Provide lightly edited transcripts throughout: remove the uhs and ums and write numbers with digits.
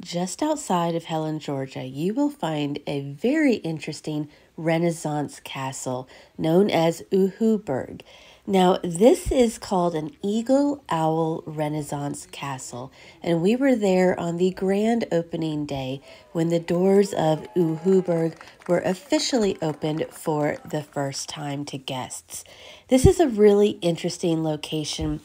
Just outside of Helen, Georgia, you will find a very interesting Renaissance castle known as Uhuburg. Now, this is called an Eagle Owl Renaissance Castle, and we were there on the grand opening day when the doors of Uhuburg were officially opened for the first time to guests. This is a really interesting location.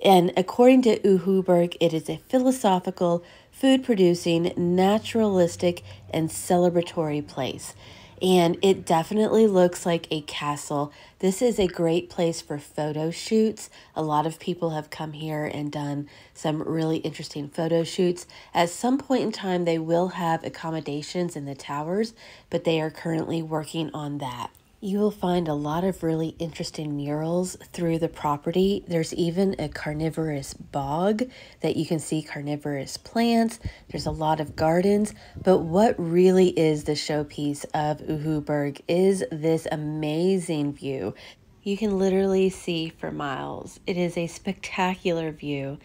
And according to Uhuburg, it is a philosophical, food-producing, naturalistic, and celebratory place. And it definitely looks like a castle. This is a great place for photo shoots. A lot of people have come here and done some really interesting photo shoots. At some point in time, they will have accommodations in the towers, but they are currently working on that. You will find a lot of really interesting murals through the property. There's even a carnivorous bog that you can see carnivorous plants. There's a lot of gardens, but what really is the showpiece of Uhuburg is this amazing view. You can literally see for miles. It is a spectacular view.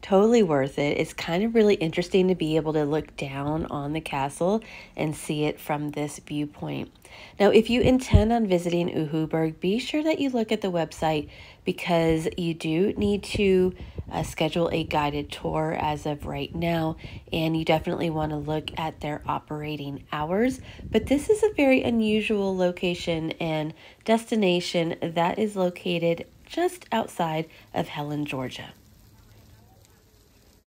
Totally worth it. It's kind of really interesting to be able to look down on the castle and see it from this viewpoint. Now, if you intend on visiting Uhuburg, be sure that you look at the website because you do need to schedule a guided tour as of right now, and you definitely want to look at their operating hours. But this is a very unusual location and destination that is located just outside of Helen, Georgia.